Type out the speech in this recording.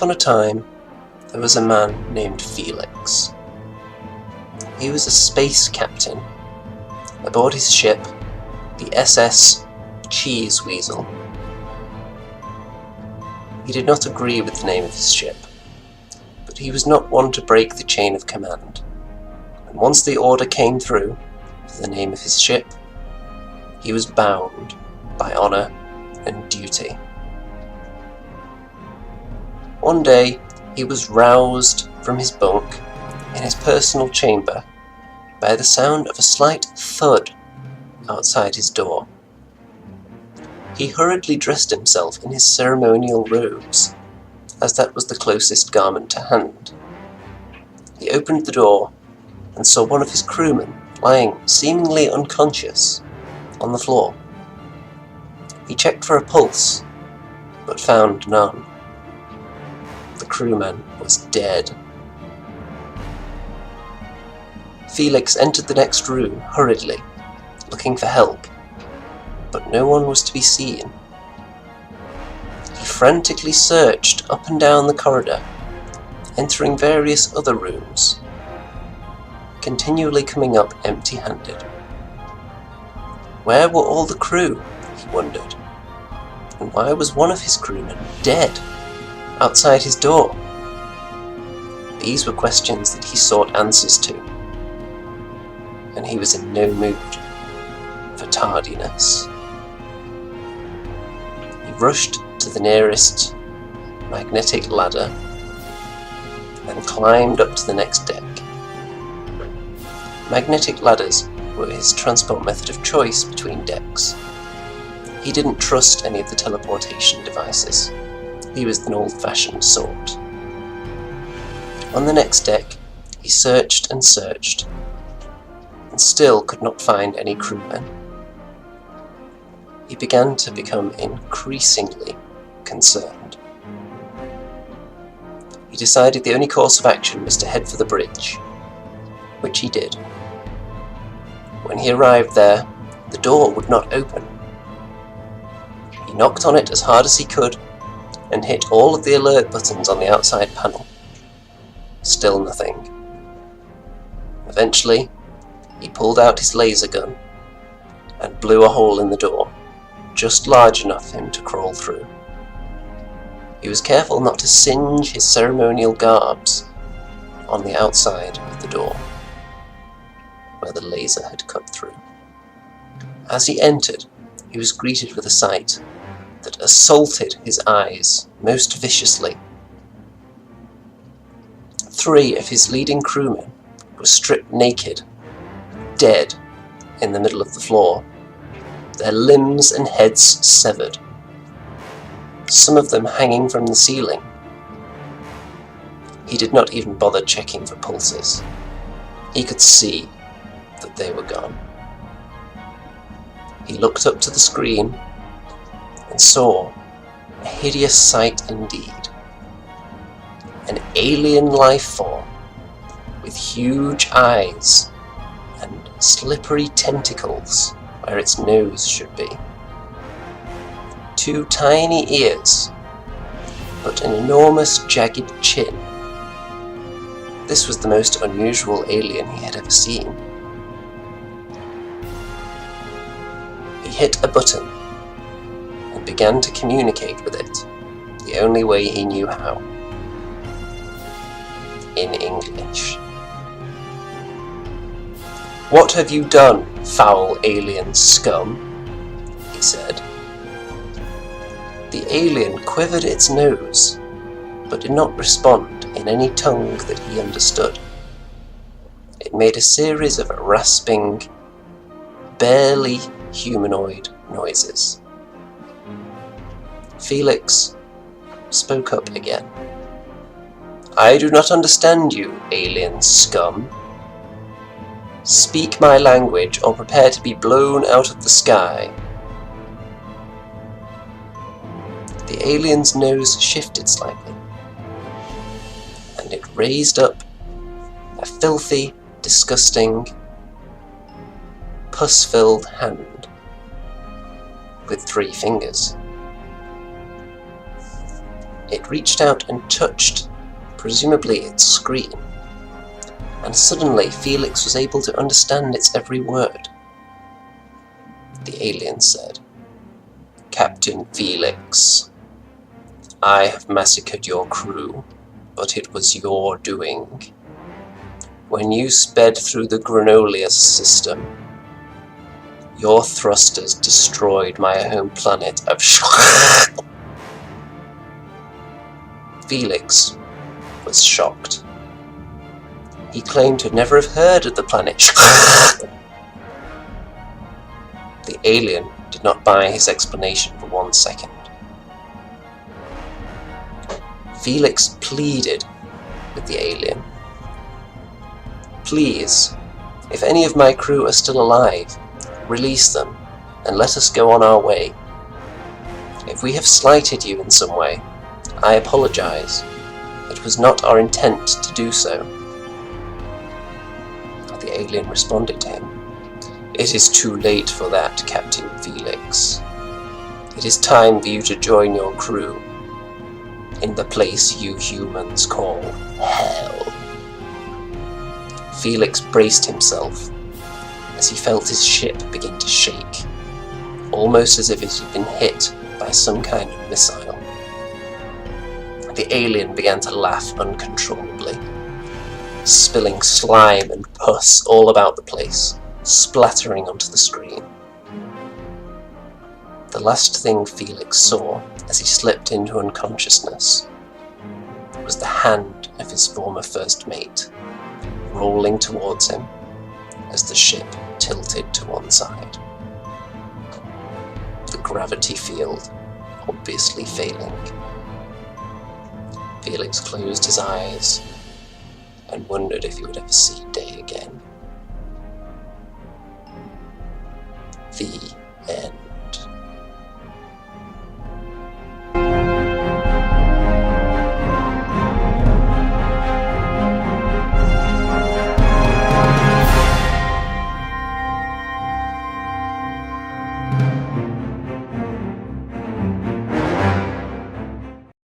upon a time, there was a man named Felix. He was a space captain aboard his ship, the SS Cheese Weasel. He did not agree with the name of his ship, but he was not one to break the chain of command, and once the order came through for the name of his ship, he was bound by honour and duty. One day, he was roused from his bunk in his personal chamber by the sound of a slight thud outside his door. He hurriedly dressed himself in his ceremonial robes, as that was the closest garment to hand. He opened the door and saw one of his crewmen lying seemingly unconscious on the floor. He checked for a pulse, but found none. The crewman was dead. Felix entered the next room hurriedly, looking for help, but no one was to be seen. He frantically searched up and down the corridor, entering various other rooms, continually coming up empty-handed. Where were all the crew, he wondered, and why was one of his crewmen dead outside his door? These were questions that he sought answers to, and he was in no mood for tardiness. He rushed to the nearest magnetic ladder and climbed up to the next deck. Magnetic ladders were his transport method of choice between decks. He didn't trust any of the teleportation devices. He was an old-fashioned sort. On the next deck, he searched and searched, and still could not find any crewmen. He began to become increasingly concerned. He decided the only course of action was to head for the bridge, which he did. When he arrived there, the door would not open. He knocked on it as hard as he could and hit all of the alert buttons on the outside panel. Still nothing. Eventually, he pulled out his laser gun and blew a hole in the door, just large enough for him to crawl through. He was careful not to singe his ceremonial garbs on the outside of the door, where the laser had cut through. As he entered, he was greeted with a sight that assaulted his eyes most viciously. 3 of his leading crewmen were stripped naked, dead in the middle of the floor, their limbs and heads severed, some of them hanging from the ceiling. He did not even bother checking for pulses. He could see that they were gone. He looked up to the screen and saw a hideous sight indeed. An alien life form with huge eyes and slippery tentacles where its nose should be. 2 tiny ears, but an enormous jagged chin. This was the most unusual alien he had ever seen. He hit a button and began to communicate with it, the only way he knew how. In English. "What have you done, foul alien scum?" he said. The alien quivered its nose, but did not respond in any tongue that he understood. It made a series of rasping, barely humanoid noises. Felix spoke up again. "I do not understand you, alien scum. Speak my language or prepare to be blown out of the sky." The alien's nose shifted slightly, and it raised up a filthy, disgusting, pus-filled hand with 3 fingers. it reached out and touched, presumably its screen, and suddenly Felix was able to understand its every word. The alien said, "Captain Felix, I have massacred your crew, but it was your doing. When you sped through the Granolia system, your thrusters destroyed my home planet of Felix was shocked. He claimed to never have heard of the planet. The alien did not buy his explanation for 1 second. Felix pleaded with the alien. "Please, if any of my crew are still alive, release them and let us go on our way. If we have slighted you in some way, I apologize. It was not our intent to do so." The alien responded to him, "It is too late for that, Captain Felix. It is time for you to join your crew in the place you humans call hell." Felix braced himself as he felt his ship begin to shake, almost as if it had been hit by some kind of missile. The alien began to laugh uncontrollably, spilling slime and pus all about the place, splattering onto the screen. The last thing Felix saw as he slipped into unconsciousness was the hand of his former first mate rolling towards him as the ship tilted to one side. The gravity field obviously failing. Felix closed his eyes and wondered if he would ever see day again. The end.